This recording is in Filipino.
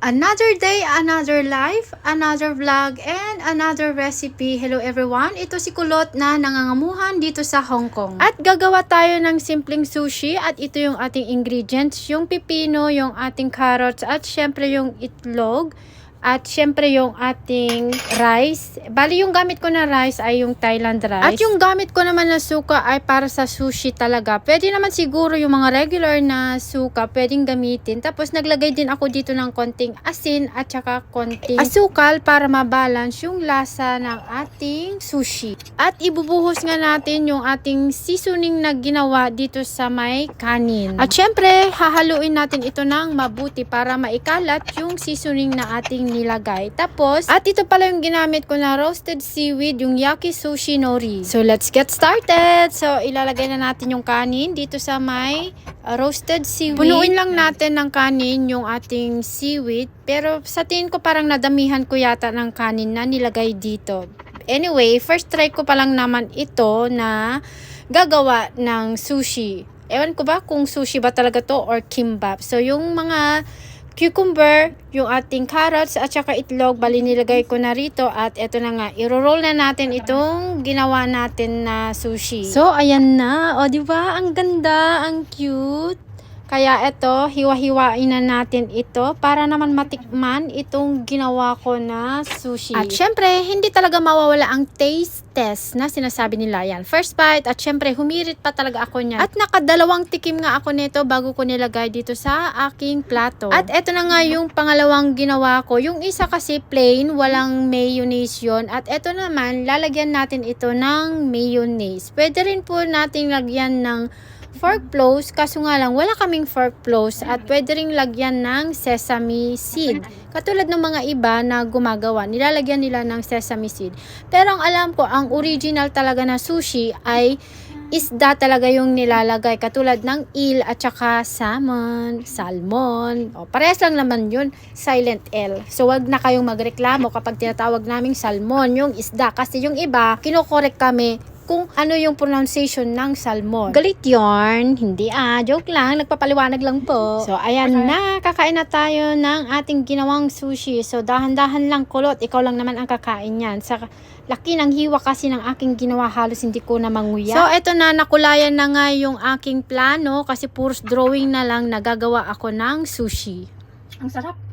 Another day, another life, another vlog, and another recipe. Hello everyone, ito si Kulot na nangangamuhan dito sa Hong Kong. At gagawa tayo ng simpleng sushi at ito yung ating ingredients. Yung pipino, yung ating carrots, at syempre yung itlog. At syempre yung ating rice. Bali yung gamit ko na rice ay yung Thailand rice. At yung gamit ko naman na suka ay para sa sushi talaga. Pwede naman siguro yung mga regular na suka pwedeng gamitin. Tapos naglagay din ako dito ng konting asin at saka konting asukal para mabalance yung lasa ng ating sushi. At ibubuhos nga natin yung ating seasoning na ginawa dito sa may kanin. At syempre hahaluin natin ito ng mabuti para maikalat yung seasoning na ating nilagay. Tapos, at ito pala yung ginamit ko na roasted seaweed, yung Yaki Sushi Nori. So, let's get started! So, ilalagay na natin yung kanin dito sa may roasted seaweed. Punuin lang natin ng kanin yung ating seaweed. Pero, sa tingin ko parang nadamihan ko yata ng kanin na nilagay dito. Anyway, first try ko pa lang naman ito na gagawa ng sushi. Ewan ko ba kung sushi ba talaga to or kimbap. So, yung mga cucumber, yung ating carrots at saka itlog, bali nilagay ko na rito at eto na nga, iro-roll na natin itong ginawa natin na sushi. So ayan na, o diba? Ang ganda, ang cute. Kaya eto, hiwa-hiwain na natin ito para naman matikman itong ginawa ko na sushi. At syempre, hindi talaga mawawala ang taste test na sinasabi nila yan. First bite at syempre, humirit pa talaga ako niyan. At nakadalawang tikim nga ako nito bago ko nilagay dito sa aking plato. At eto na nga yung pangalawang ginawa ko. Yung isa kasi plain, walang mayonnaise yun. At eto naman, lalagyan natin ito ng mayonnaise. Pwede rin po natin lagyan ng fork flows, kaso nga lang wala kaming fork flows at pwede ring lagyan ng sesame seed. Katulad ng mga iba na gumagawa, nilalagyan nila ng sesame seed. Pero ang alam ko, ang original talaga na sushi ay isda talaga yung nilalagay. Katulad ng eel at saka salmon. O, parehas lang naman yun, silent L. So, wag na kayong magreklamo kapag tinatawag naming salmon, yung isda. Kasi yung iba, kinokorek kami kung ano yung pronunciation ng salmon. Galit yarn, hindi joke lang, nagpapaliwanag lang po. So, ayan na, kakain na tayo ng ating ginawang sushi. So, dahan-dahan lang Kulot, ikaw lang naman ang kakain yan. Sa laki ng hiwa kasi ng aking ginawa, halos hindi ko na manguya. So, eto na, nakulayan na nga yung aking plano kasi puros drawing na lang nagagawa ako ng sushi. Ang sarap.